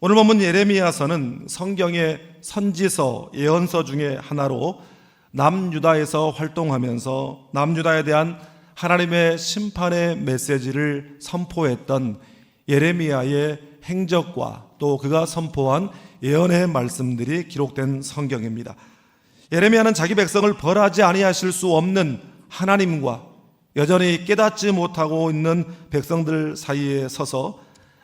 오늘 본문 예레미야서는 성경의 선지서, 예언서 중에 하나로 남유다에서 활동하면서 남유다에 대한 하나님의 심판의 메시지를 선포했던 예레미야의 행적과 또 그가 선포한 예언의 말씀들이 기록된 성경입니다. 예레미야는 자기 백성을 벌하지 아니하실 수 없는 하나님과 여전히 깨닫지 못하고 있는 백성들 사이에 서서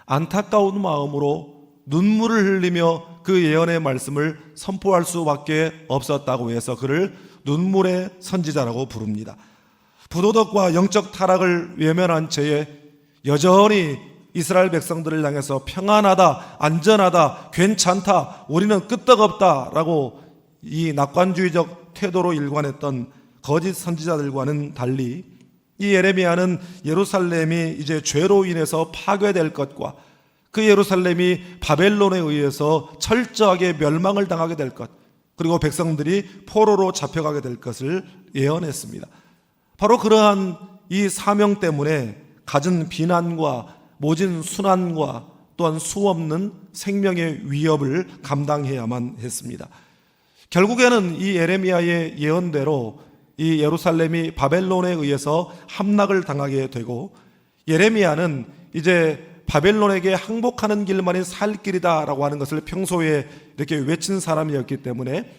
안타까운 마음으로 눈물을 흘리며 그 예언의 말씀을 선포할 수밖에 없었다고 해서 그를 눈물의 선지자라고 부릅니다. 부도덕과 영적 타락을 외면한 채에 여전히 이스라엘 백성들을 향해서 평안하다, 안전하다, 괜찮다, 우리는 끄떡없다라고 이 낙관주의적 태도로 일관했던 거짓 선지자들과는 달리 이 예레미야는 예루살렘이 이제 죄로 인해서 파괴될 것과 그 예루살렘이 바벨론에 의해서 철저하게 멸망을 당하게 될 것, 그리고 백성들이 포로로 잡혀가게 될 것을 예언했습니다. 바로 그러한 이 사명 때문에 갖은 비난과 모진 순환과 또한 수없는 생명의 위협을 감당해야만 했습니다. 결국에는 이 예레미야의 예언대로 이 예루살렘이 바벨론에 의해서 함락을 당하게 되고, 예레미야는 이제 바벨론에게 항복하는 길만이 살 길이다라고 하는 것을 평소에 이렇게 외친 사람이었기 때문에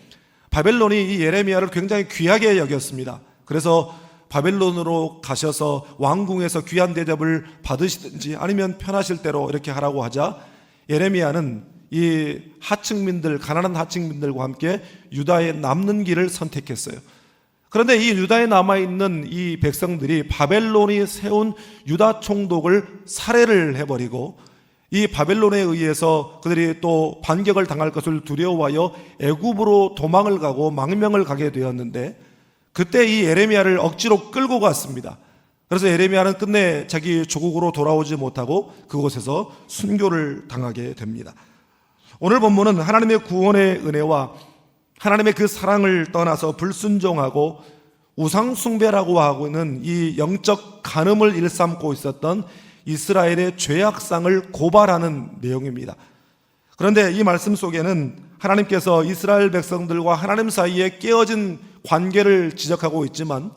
바벨론이 이 예레미야를 굉장히 귀하게 여겼습니다. 그래서 바벨론으로 가셔서 왕궁에서 귀한 대접을 받으시든지 아니면 편하실 대로 이렇게 하라고 하자 예레미야는 이 하층민들, 가난한 하층민들과 함께 유다에 남는 길을 선택했어요. 그런데 이 유다에 남아있는 이 백성들이 바벨론이 세운 유다 총독을 살해를 해버리고 이 바벨론에 의해서 그들이 또 반격을 당할 것을 두려워하여 애굽으로 도망을 가고 망명을 가게 되었는데, 그때 이 예레미야를 억지로 끌고 갔습니다. 그래서 예레미야는 끝내 자기 조국으로 돌아오지 못하고 그곳에서 순교를 당하게 됩니다. 오늘 본문은 하나님의 구원의 은혜와 하나님의 그 사랑을 떠나서 불순종하고 우상숭배라고 하고는 이 영적 간음을 일삼고 있었던 이스라엘의 죄악상을 고발하는 내용입니다. 그런데 이 말씀 속에는 하나님께서 이스라엘 백성들과 하나님 사이에 깨어진 관계를 지적하고 있지만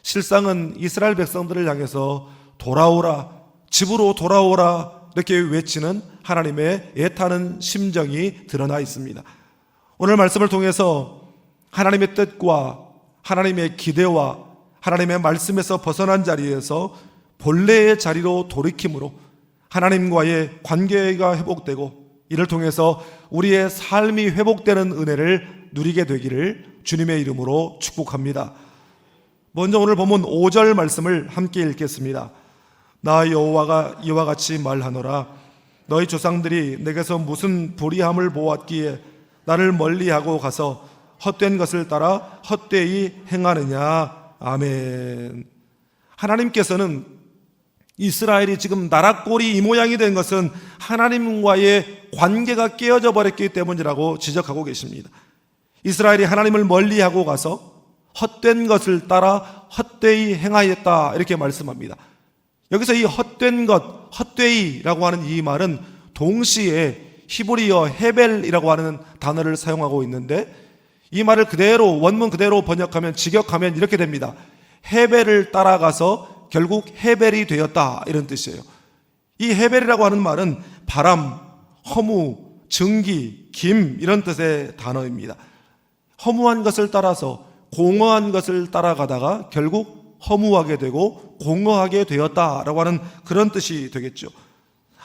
실상은 이스라엘 백성들을 향해서 돌아오라, 집으로 돌아오라 이렇게 외치는 하나님의 애타는 심정이 드러나 있습니다. 오늘 말씀을 통해서 하나님의 뜻과 하나님의 기대와 하나님의 말씀에서 벗어난 자리에서 본래의 자리로 돌이킴으로 하나님과의 관계가 회복되고 이를 통해서 우리의 삶이 회복되는 은혜를 누리게 되기를 주님의 이름으로 축복합니다. 먼저 오늘 본문 5절 말씀을 함께 읽겠습니다. 나 여호와가 이와 같이 말하노라. 너희 조상들이 내게서 무슨 불의함을 보았기에 나를 멀리하고 가서 헛된 것을 따라 헛되이 행하느냐. 아멘. 하나님께서는 이스라엘이 지금 나락골이 이 모양이 된 것은 하나님과의 관계가 깨어져 버렸기 때문이라고 지적하고 계십니다. 이스라엘이 하나님을 멀리하고 가서 헛된 것을 따라 헛되이 행하였다 이렇게 말씀합니다. 여기서 이 헛된 것, 헛되이라고 하는 이 말은 동시에 히브리어 헤벨이라고 하는 단어를 사용하고 있는데, 이 말을 그대로 원문 그대로 번역하면 직역하면 이렇게 됩니다. 헤벨을 따라가서 결국 헤벨이 되었다 이런 뜻이에요. 이 헤벨이라고 하는 말은 바람, 허무, 증기, 김 이런 뜻의 단어입니다. 허무한 것을 따라서 공허한 것을 따라가다가 결국 허무하게 되고 공허하게 되었다라고 하는 그런 뜻이 되겠죠.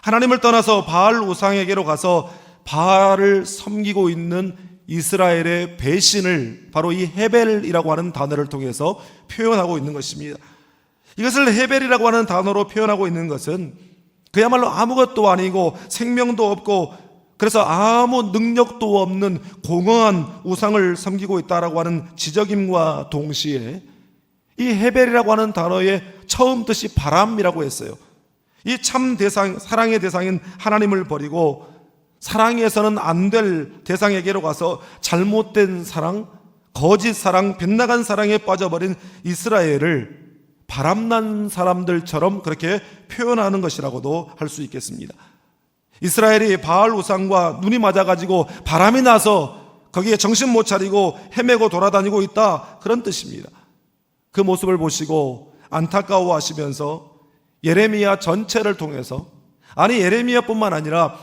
하나님을 떠나서 바알 우상에게로 가서 바알을 섬기고 있는 이스라엘의 배신을 바로 이 헤벨이라고 하는 단어를 통해서 표현하고 있는 것입니다. 이것을 헤벨이라고 하는 단어로 표현하고 있는 것은 그야말로 아무것도 아니고 생명도 없고 그래서 아무 능력도 없는 공허한 우상을 섬기고 있다라고 하는 지적임과 동시에 이 헤벨이라고 하는 단어의 처음 뜻이 바람이라고 했어요. 이 참 대상, 사랑의 대상인 하나님을 버리고 사랑에서는 안 될 대상에게로 가서 잘못된 사랑, 거짓 사랑, 빗나간 사랑에 빠져버린 이스라엘을 바람난 사람들처럼 그렇게 표현하는 것이라고도 할 수 있겠습니다. 이스라엘이 바알 우상과 눈이 맞아가지고 바람이 나서 거기에 정신 못 차리고 헤매고 돌아다니고 있다, 그런 뜻입니다. 그 모습을 보시고 안타까워하시면서 예레미야 전체를 통해서, 아니 예레미야뿐만 아니라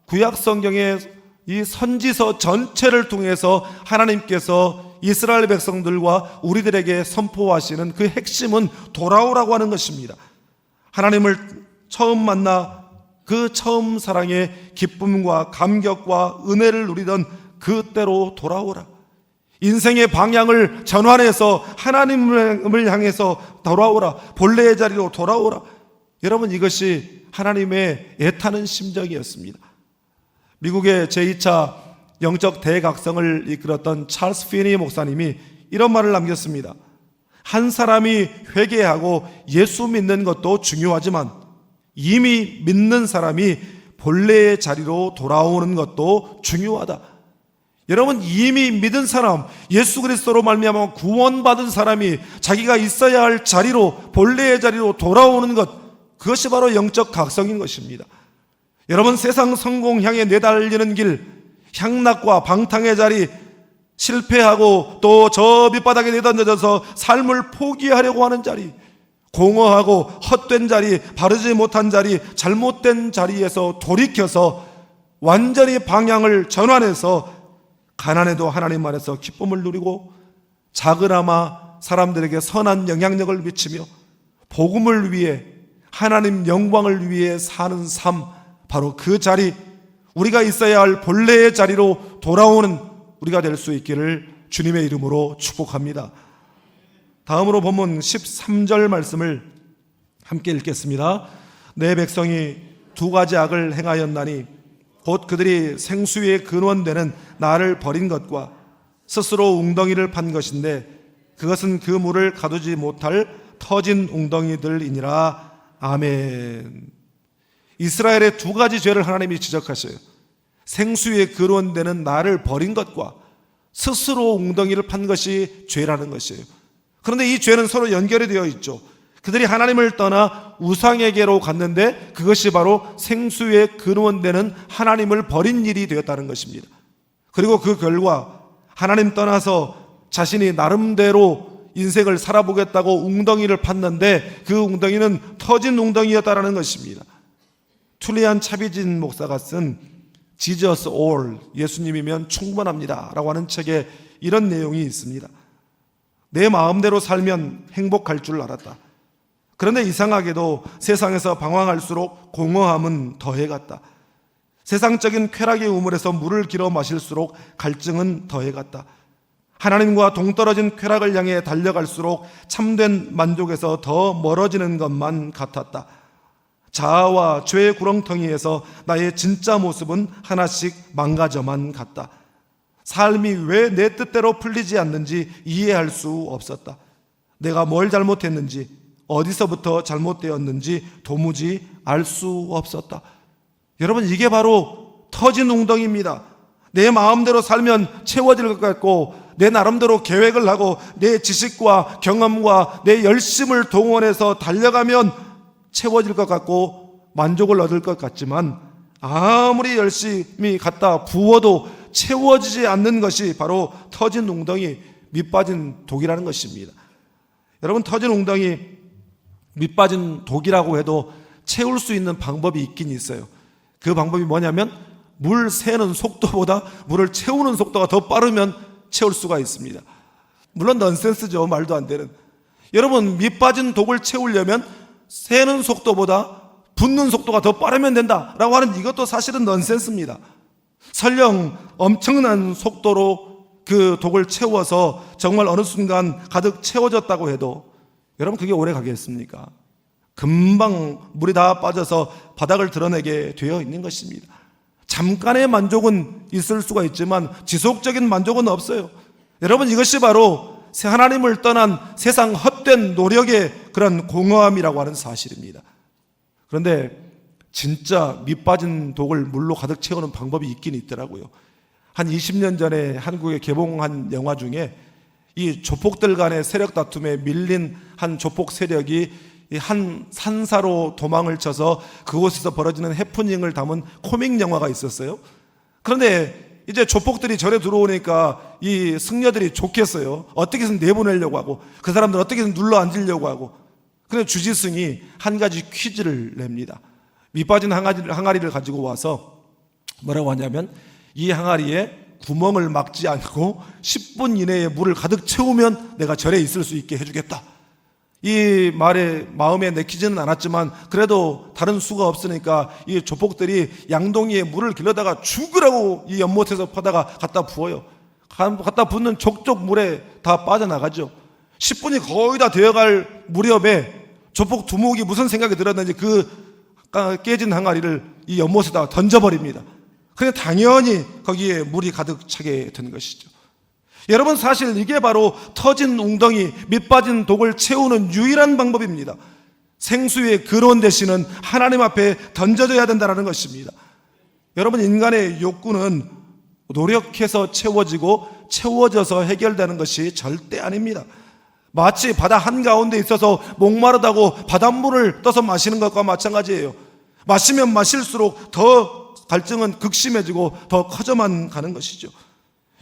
구약 성경의 이 선지서 전체를 통해서 하나님께서 이스라엘 백성들과 우리들에게 선포하시는 그 핵심은 돌아오라고 하는 것입니다. 하나님을 처음 만나 그 처음 사랑의 기쁨과 감격과 은혜를 누리던 그때로 돌아오라. 인생의 방향을 전환해서 하나님을 향해서 돌아오라. 본래의 자리로 돌아오라. 여러분, 이것이 하나님의 애타는 심정이었습니다. 미국의 제2차 영적 대각성을 이끌었던 찰스 피니 목사님이 이런 말을 남겼습니다. 한 사람이 회개하고 예수 믿는 것도 중요하지만 이미 믿는 사람이 본래의 자리로 돌아오는 것도 중요하다. 여러분, 이미 믿은 사람, 예수 그리스도로 말미암아 구원받은 사람이 자기가 있어야 할 자리로, 본래의 자리로 돌아오는 것, 그것이 바로 영적 각성인 것입니다. 여러분, 세상 성공 향해 내달리는 길, 향락과 방탕의 자리, 실패하고 또 저 밑바닥에 내던져져서 삶을 포기하려고 하는 자리, 공허하고 헛된 자리, 바르지 못한 자리, 잘못된 자리에서 돌이켜서 완전히 방향을 전환해서 가난해도 하나님 안에서 기쁨을 누리고 작으나마 사람들에게 선한 영향력을 미치며 복음을 위해, 하나님 영광을 위해 사는 삶, 바로 그 자리, 우리가 있어야 할 본래의 자리로 돌아오는 우리가 될 수 있기를 주님의 이름으로 축복합니다. 다음으로 본문 13절 말씀을 함께 읽겠습니다. 내 백성이 두 가지 악을 행하였나니 곧 그들이 생수의 근원되는 나를 버린 것과 스스로 웅덩이를 판 것인데 그것은 그 물을 가두지 못할 터진 웅덩이들이니라. 아멘. 이스라엘의 두 가지 죄를 하나님이 지적하셔요. 생수의 근원되는 나를 버린 것과 스스로 웅덩이를 판 것이 죄라는 것이에요. 그런데 이 죄는 서로 연결이 되어 있죠. 그들이 하나님을 떠나 우상에게로 갔는데 그것이 바로 생수의 근원되는 하나님을 버린 일이 되었다는 것입니다. 그리고 그 결과 하나님 떠나서 자신이 나름대로 인생을 살아보겠다고 웅덩이를 팠는데 그 웅덩이는 터진 웅덩이였다는 것입니다. 툴리안 차비진 목사가 쓴 Jesus All, 예수님이면 충분합니다 라고 하는 책에 이런 내용이 있습니다. 내 마음대로 살면 행복할 줄 알았다. 그런데 이상하게도 세상에서 방황할수록 공허함은 더해갔다. 세상적인 쾌락의 우물에서 물을 길어 마실수록 갈증은 더해갔다. 하나님과 동떨어진 쾌락을 향해 달려갈수록 참된 만족에서 더 멀어지는 것만 같았다. 자아와 죄의 구렁텅이에서 나의 진짜 모습은 하나씩 망가져만 갔다. 삶이 왜 내 뜻대로 풀리지 않는지 이해할 수 없었다. 내가 뭘 잘못했는지, 어디서부터 잘못되었는지 도무지 알 수 없었다. 여러분, 이게 바로 터진 웅덩이입니다. 내 마음대로 살면 채워질 것 같고 내 나름대로 계획을 하고 내 지식과 경험과 내 열심을 동원해서 달려가면 채워질 것 같고 만족을 얻을 것 같지만 아무리 열심히 갖다 부어도 채워지지 않는 것이 바로 터진 웅덩이, 밑빠진 독이라는 것입니다. 여러분, 터진 웅덩이, 밑빠진 독이라고 해도 채울 수 있는 방법이 있긴 있어요. 그 방법이 뭐냐면 물 새는 속도보다 물을 채우는 속도가 더 빠르면 채울 수가 있습니다. 물론 넌센스죠. 말도 안 되는. 여러분, 밑빠진 독을 채우려면 새는 속도보다 붓는 속도가 더 빠르면 된다라고 하는 이것도 사실은 넌센스입니다. 설령 엄청난 속도로 그 독을 채워서 정말 어느 순간 가득 채워졌다고 해도 여러분, 그게 오래 가겠습니까? 금방 물이 다 빠져서 바닥을 드러내게 되어 있는 것입니다. 잠깐의 만족은 있을 수가 있지만 지속적인 만족은 없어요. 여러분, 이것이 바로 하나님을 떠난 세상 헛된 노력의 그런 공허함이라고 하는 사실입니다. 그런데 진짜 밑빠진 독을 물로 가득 채우는 방법이 있긴 있더라고요. 한 20년 전에 한국에 개봉한 영화 중에 이 조폭들 간의 세력 다툼에 밀린 한 조폭 세력이 한 산사로 도망을 쳐서 그곳에서 벌어지는 해프닝을 담은 코믹 영화가 있었어요. 그런데 이제 조폭들이 절에 들어오니까 이 승려들이 좋겠어요. 어떻게든 내보내려고 하고 그 사람들 어떻게든 눌러 앉으려고 하고. 그런데 주지승이 한 가지 퀴즈를 냅니다. 밑빠진 항아리를 가지고 와서 뭐라고 하냐면 이 항아리에 구멍을 막지 않고 10분 이내에 물을 가득 채우면 내가 절에 있을 수 있게 해주겠다. 이 말에 마음에 내키지는 않았지만 그래도 다른 수가 없으니까 이 조폭들이 양동이에 물을 길러다가 죽으라고 이 연못에서 퍼다가 갖다 부어요. 갖다 붓는 족족 물에 다 빠져나가죠. 10분이 거의 다 되어갈 무렵에 조폭 두목이 무슨 생각이 들었는지 그 깨진 항아리를 이 연못에다가 던져버립니다. 그런데 당연히 거기에 물이 가득 차게 된 것이죠. 여러분, 사실 이게 바로 터진 웅덩이, 밑빠진 독을 채우는 유일한 방법입니다. 생수의 근원 대신은 하나님 앞에 던져져야 된다는 것입니다. 여러분, 인간의 욕구는 노력해서 채워지고 채워져서 해결되는 것이 절대 아닙니다. 마치 바다 한가운데 있어서 목마르다고 바닷물을 떠서 마시는 것과 마찬가지예요. 마시면 마실수록 더 갈증은 극심해지고 더 커져만 가는 것이죠.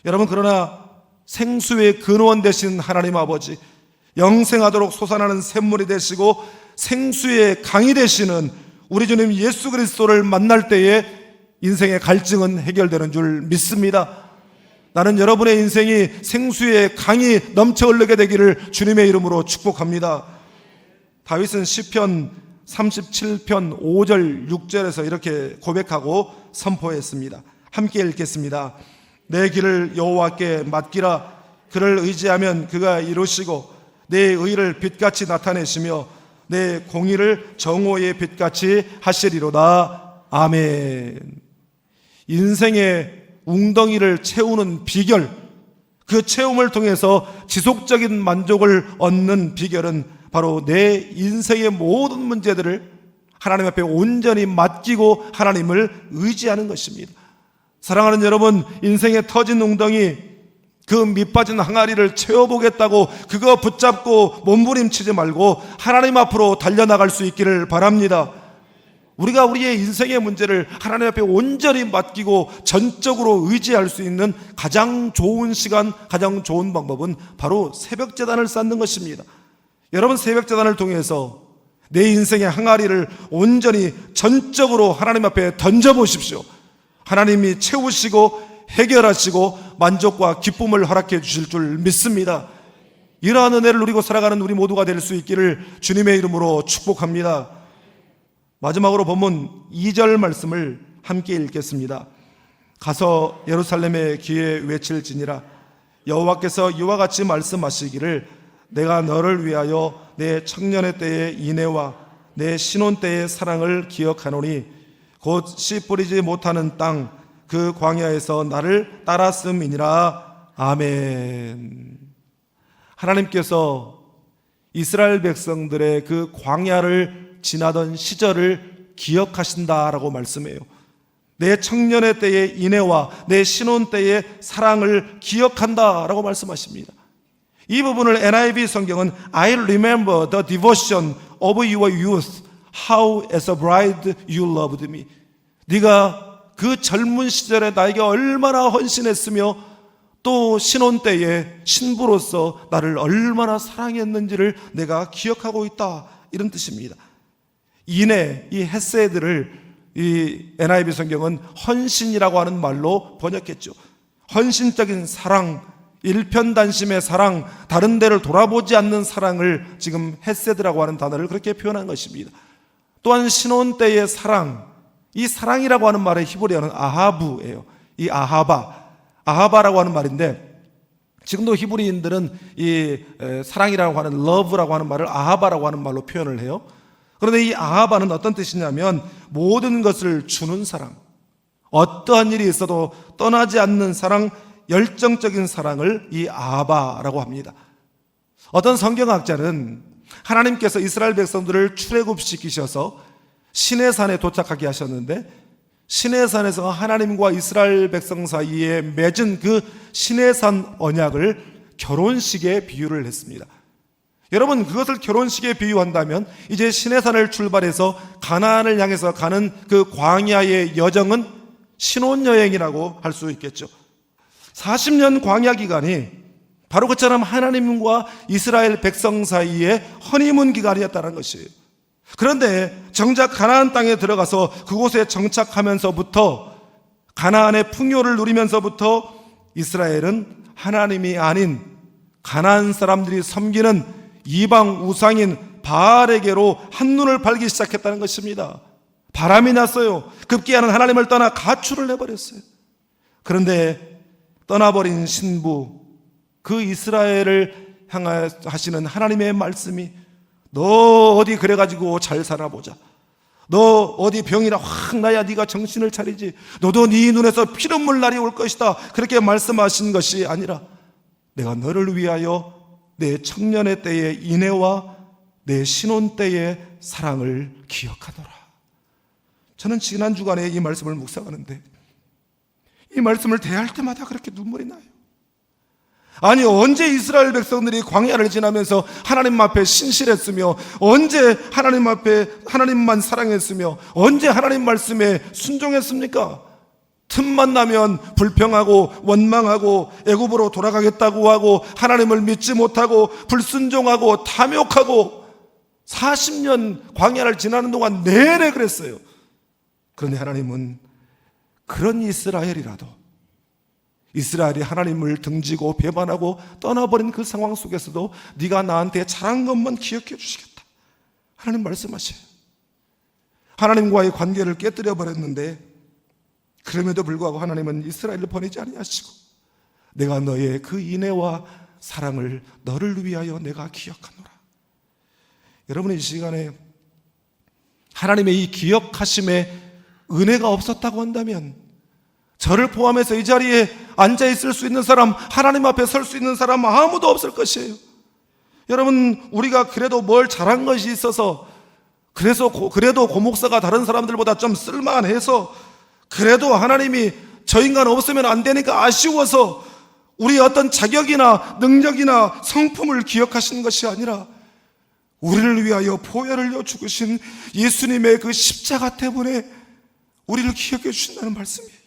여러분, 그러나 생수의 근원 되신 하나님 아버지, 영생하도록 솟아나는 샘물이 되시고 생수의 강이 되시는 우리 주님 예수 그리스도를 만날 때에 인생의 갈증은 해결되는 줄 믿습니다. 나는 여러분의 인생이 생수의 강이 넘쳐 흐르게 되기를 주님의 이름으로 축복합니다. 다윗은 시편 37편 5절 6절에서 이렇게 고백하고 선포했습니다. 함께 읽겠습니다. 내 길을 여호와께 맡기라. 그를 의지하면 그가 이루시고 내 의를 빛같이 나타내시며 내 공의를 정오의 빛같이 하시리로다. 아멘. 인생의 웅덩이를 채우는 비결, 그 채움을 통해서 지속적인 만족을 얻는 비결은 바로 내 인생의 모든 문제들을 하나님 앞에 온전히 맡기고 하나님을 의지하는 것입니다. 사랑하는 여러분, 인생의 터진 웅덩이, 그 밑빠진 항아리를 채워보겠다고 그거 붙잡고 몸부림치지 말고 하나님 앞으로 달려나갈 수 있기를 바랍니다. 우리가 우리의 인생의 문제를 하나님 앞에 온전히 맡기고 전적으로 의지할 수 있는 가장 좋은 시간, 가장 좋은 방법은 바로 새벽제단을 쌓는 것입니다. 여러분, 새벽제단을 통해서 내 인생의 항아리를 온전히 전적으로 하나님 앞에 던져보십시오. 하나님이 채우시고 해결하시고 만족과 기쁨을 허락해 주실 줄 믿습니다. 이러한 은혜를 누리고 살아가는 우리 모두가 될 수 있기를 주님의 이름으로 축복합니다. 마지막으로 본문 2절 말씀을 함께 읽겠습니다. 가서 예루살렘의 귀에 외칠지니라. 여호와께서 이와 같이 말씀하시기를 내가 너를 위하여 내 청년의 때의 인애와 내 신혼 때의 사랑을 기억하노니 곧 씨 뿌리지 못하는 땅 그 광야에서 나를 따랐음이니라. 아멘. 하나님께서 이스라엘 백성들의 그 광야를 지나던 시절을 기억하신다라고 말씀해요. 내 청년의 때의 인애와 내 신혼 때의 사랑을 기억한다라고 말씀하십니다. 이 부분을 NIV 성경은 I remember the devotion of your youth, how as a bride you loved me. 네가 그 젊은 시절에 나에게 얼마나 헌신했으며 또 신혼 때에 신부로서 나를 얼마나 사랑했는지를 내가 기억하고 있다, 이런 뜻입니다. 인애, 이 헤세드를 이 NIV 성경은 헌신이라고 하는 말로 번역했죠. 헌신적인 사랑, 일편단심의 사랑, 다른 데를 돌아보지 않는 사랑을 지금 헤세드라고 하는 단어를 그렇게 표현한 것입니다. 또한 신혼 때의 사랑, 이 사랑이라고 하는 말의 히브리어는 아하브예요. 이 아하바라고 하는 말인데 지금도 히브리인들은 이 사랑이라고 하는 love라고 하는 말을 아하바라고 하는 말로 표현을 해요. 그런데 이 아하바는 어떤 뜻이냐면 모든 것을 주는 사랑, 어떠한 일이 있어도 떠나지 않는 사랑, 열정적인 사랑을 이 아하바라고 합니다. 어떤 성경학자는 하나님께서 이스라엘 백성들을 출애굽시키셔서 시내산에 도착하게 하셨는데 시내산에서 하나님과 이스라엘 백성 사이에 맺은 그 시내산 언약을 결혼식에 비유를 했습니다. 여러분, 그것을 결혼식에 비유한다면 이제 시내산을 출발해서 가나안을 향해서 가는 그 광야의 여정은 신혼여행이라고 할 수 있겠죠. 40년 광야 기간이 바로 그처럼 하나님과 이스라엘 백성 사이에 허니문 기간이었다는 것이에요. 그런데 정작 가나안 땅에 들어가서 그곳에 정착하면서부터, 가나안의 풍요를 누리면서부터 이스라엘은 하나님이 아닌 가나안 사람들이 섬기는 이방 우상인 바알에게로 한눈을 팔기 시작했다는 것입니다. 바람이 났어요. 급기야는 하나님을 떠나 가출을 해버렸어요. 그런데 떠나버린 신부, 그 이스라엘을 향하시는 하나님의 말씀이, 너 어디 그래가지고 잘 살아보자, 너 어디 병이나 확 나야 네가 정신을 차리지, 너도 네 눈에서 피눈물 날이 올 것이다, 그렇게 말씀하신 것이 아니라 내가 너를 위하여 내 청년의 때의 인애와 내 신혼 때의 사랑을 기억하노라. 저는 지난 주간에 이 말씀을 묵상하는데 이 말씀을 대할 때마다 그렇게 눈물이 나요. 아니, 언제 이스라엘 백성들이 광야를 지나면서 하나님 앞에 신실했으며, 언제 하나님 앞에 하나님만 사랑했으며, 언제 하나님 말씀에 순종했습니까? 틈만 나면 불평하고 원망하고 애굽으로 돌아가겠다고 하고 하나님을 믿지 못하고 불순종하고 탐욕하고 40년 광야를 지나는 동안 내내 그랬어요. 그런데 하나님은 그런 이스라엘이라도, 이스라엘이 하나님을 등지고 배반하고 떠나버린 그 상황 속에서도 네가 나한테 잘한 것만 기억해 주시겠다, 하나님 말씀하셔요. 하나님과의 관계를 깨뜨려 버렸는데 그럼에도 불구하고 하나님은 이스라엘을 버리지 아니하시고 내가 너의 그 인애와 사랑을 너를 위하여 내가 기억하노라. 여러분, 이 시간에 하나님의 이 기억하심에 은혜가 없었다고 한다면 저를 포함해서 이 자리에 앉아있을 수 있는 사람, 하나님 앞에 설 수 있는 사람 아무도 없을 것이에요. 여러분, 우리가 그래도 뭘 잘한 것이 있어서, 그래도 고목사가 다른 사람들보다 좀 쓸만해서, 그래도 하나님이 저 인간 없으면 안 되니까 아쉬워서 우리 어떤 자격이나 능력이나 성품을 기억하시는 것이 아니라 우리를 위하여 보혈을 흘려 죽으신 예수님의 그 십자가 때문에 우리를 기억해 주신다는 말씀이에요.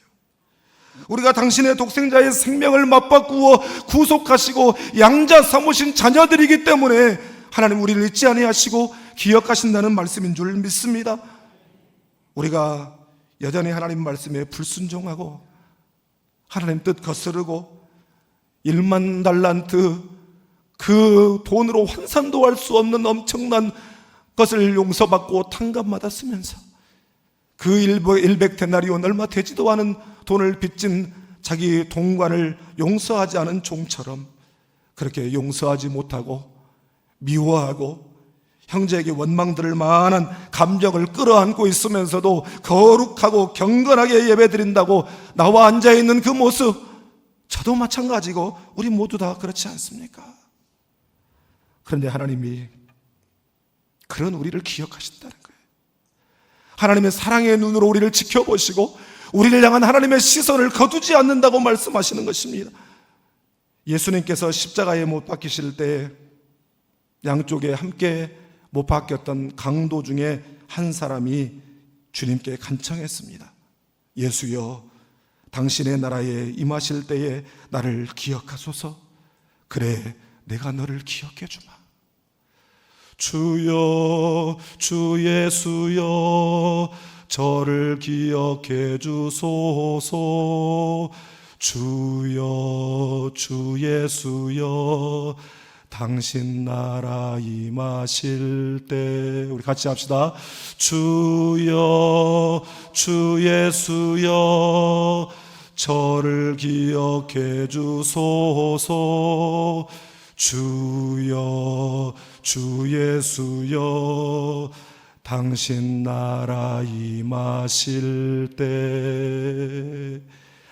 우리가 당신의 독생자의 생명을 맞바꾸어 구속하시고 양자 삼으신 자녀들이기 때문에 하나님 우리를 잊지 아니하시고 기억하신다는 말씀인 줄 믿습니다. 우리가 여전히 하나님 말씀에 불순종하고 하나님 뜻 거스르고 1만 달란트, 그 돈으로 환산도 할 수 없는 엄청난 것을 용서받고 탕감받았으면서 그 100데나리온 얼마 되지도 않은 돈을 빚진 자기 동관을 용서하지 않은 종처럼 그렇게 용서하지 못하고 미워하고 형제에게 원망들을 만한 감정을 끌어안고 있으면서도 거룩하고 경건하게 예배드린다고 나와 앉아있는 그 모습, 저도 마찬가지고 우리 모두 다 그렇지 않습니까? 그런데 하나님이 그런 우리를 기억하신다는 거예요. 하나님의 사랑의 눈으로 우리를 지켜보시고 우리를 향한 하나님의 시선을 거두지 않는다고 말씀하시는 것입니다. 예수님께서 십자가에 못 박히실 때 양쪽에 함께 못 박혔던 강도 중에 한 사람이 주님께 간청했습니다. 예수여, 당신의 나라에 임하실 때에 나를 기억하소서. 그래, 내가 너를 기억해 주마. 주여, 주 예수여, 저를 기억해 주소서. 주여, 주 예수여, 당신 나라 임하실 때, 우리 같이 합시다. 주여, 주 예수여, 저를 기억해 주소서. 주여, 주 예수여, 당신 나라 임하실 때.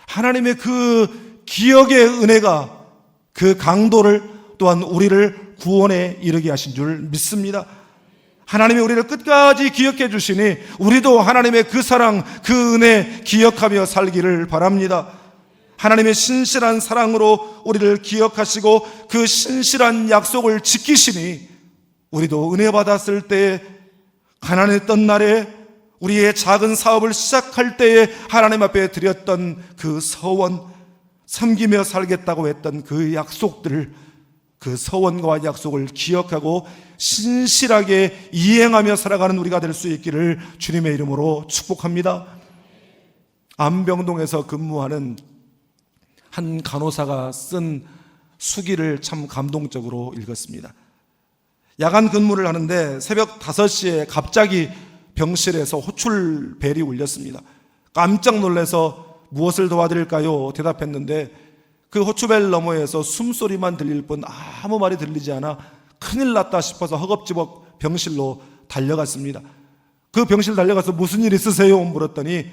하나님의 그 기억의 은혜가 그 강도를 또한 우리를 구원에 이르게 하신 줄 믿습니다. 하나님이 우리를 끝까지 기억해 주시니 우리도 하나님의 그 사랑, 그 은혜 기억하며 살기를 바랍니다. 하나님의 신실한 사랑으로 우리를 기억하시고 그 신실한 약속을 지키시니 우리도 은혜 받았을 때에, 가난했던 날에, 우리의 작은 사업을 시작할 때에 하나님 앞에 드렸던 그 서원, 섬기며 살겠다고 했던 그 약속들을, 그 서원과 약속을 기억하고 신실하게 이행하며 살아가는 우리가 될 수 있기를 주님의 이름으로 축복합니다. 안병동에서 근무하는 한 간호사가 쓴 수기를 참 감동적으로 읽었습니다. 야간 근무를 하는데 새벽 5시에 갑자기 병실에서 호출벨이 울렸습니다. 깜짝 놀라서 무엇을 도와드릴까요? 대답했는데 그 호출벨 너머에서 숨소리만 들릴 뿐 아무 말이 들리지 않아 큰일 났다 싶어서 허겁지겁 병실로 달려갔습니다. 그 병실 달려가서 무슨 일 있으세요? 물었더니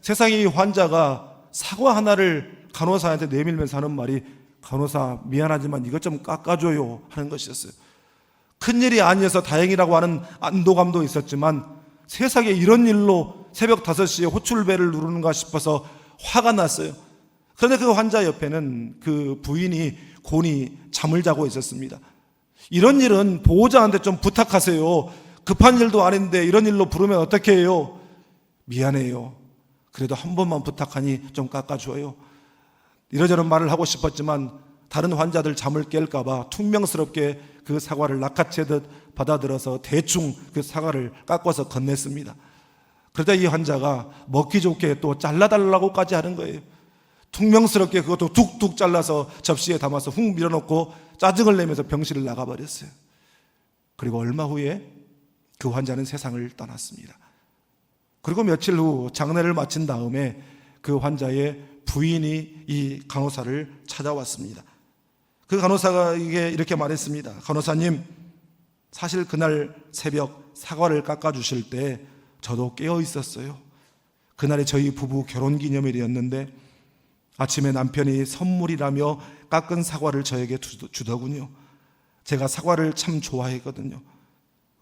세상에 이 환자가 사과 하나를 간호사한테 내밀면서 하는 말이, 간호사 미안하지만 이것 좀 깎아줘요 하는 것이었어요. 큰일이 아니어서 다행이라고 하는 안도감도 있었지만 세상에 이런 일로 새벽 5시에 호출벨을 누르는가 싶어서 화가 났어요. 그런데 그 환자 옆에는 그 부인이 곤히 잠을 자고 있었습니다. 이런 일은 보호자한테 좀 부탁하세요. 급한 일도 아닌데 이런 일로 부르면 어떻게 해요? 미안해요. 그래도 한 번만 부탁하니 좀 깎아줘요. 이러저런 말을 하고 싶었지만 다른 환자들 잠을 깰까봐 퉁명스럽게 그 사과를 낚아채듯 받아들어서 대충 그 사과를 깎아서 건넸습니다. 그러다 이 환자가 먹기 좋게 또 잘라달라고까지 하는 거예요. 퉁명스럽게 그것도 툭툭 잘라서 접시에 담아서 훅 밀어넣고 짜증을 내면서 병실을 나가버렸어요. 그리고 얼마 후에 그 환자는 세상을 떠났습니다. 그리고 며칠 후 장례를 마친 다음에 그 환자의 부인이 이 간호사를 찾아왔습니다. 그 간호사가 이렇게 말했습니다. 간호사님, 사실 그날 새벽 사과를 깎아주실 때 저도 깨어 있었어요. 그날이 저희 부부 결혼기념일이었는데 아침에 남편이 선물이라며 깎은 사과를 저에게 주더군요. 제가 사과를 참 좋아했거든요.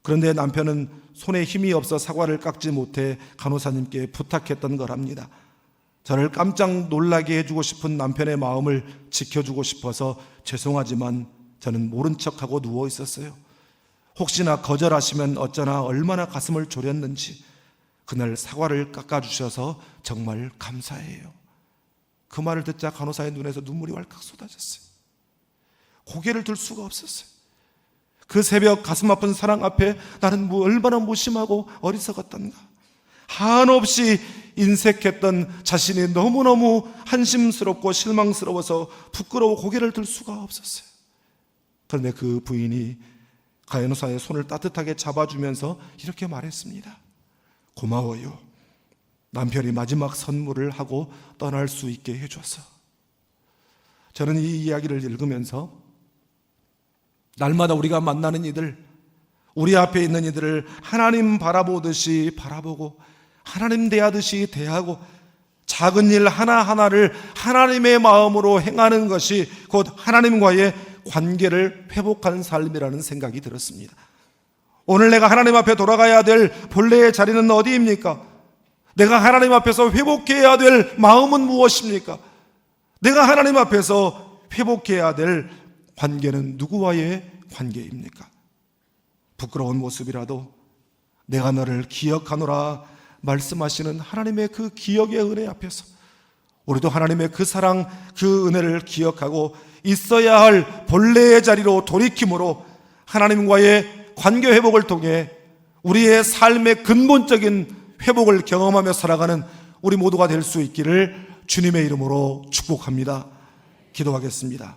그런데 남편은 손에 힘이 없어 사과를 깎지 못해 간호사님께 부탁했던 거랍니다. 저를 깜짝 놀라게 해주고 싶은 남편의 마음을 지켜주고 싶어서 죄송하지만 저는 모른 척하고 누워 있었어요. 혹시나 거절하시면 어쩌나 얼마나 가슴을 졸였는지 그날 사과를 깎아주셔서 정말 감사해요. 그 말을 듣자 간호사의 눈에서 눈물이 왈칵 쏟아졌어요. 고개를 들 수가 없었어요. 그 새벽 가슴 아픈 사랑 앞에 나는 얼마나 무심하고 어리석었던가. 한없이 인색했던 자신이 너무너무 한심스럽고 실망스러워서 부끄러워 고개를 들 수가 없었어요. 그런데 그 부인이 간호사의 손을 따뜻하게 잡아주면서 이렇게 말했습니다. 고마워요. 남편이 마지막 선물을 하고 떠날 수 있게 해줘서. 저는 이 이야기를 읽으면서 날마다 우리가 만나는 이들, 우리 앞에 있는 이들을 하나님 바라보듯이 바라보고 하나님 대하듯이 대하고 작은 일 하나하나를 하나님의 마음으로 행하는 것이 곧 하나님과의 관계를 회복하는 삶이라는 생각이 들었습니다. 오늘 내가 하나님 앞에 돌아가야 될 본래의 자리는 어디입니까? 내가 하나님 앞에서 회복해야 될 마음은 무엇입니까? 내가 하나님 앞에서 회복해야 될 관계는 누구와의 관계입니까? 부끄러운 모습이라도 내가 너를 기억하노라 말씀하시는 하나님의 그 기억의 은혜 앞에서 우리도 하나님의 그 사랑, 그 은혜를 기억하고 있어야 할 본래의 자리로 돌이킴으로 하나님과의 관계 회복을 통해 우리의 삶의 근본적인 회복을 경험하며 살아가는 우리 모두가 될 수 있기를 주님의 이름으로 축복합니다. 기도하겠습니다.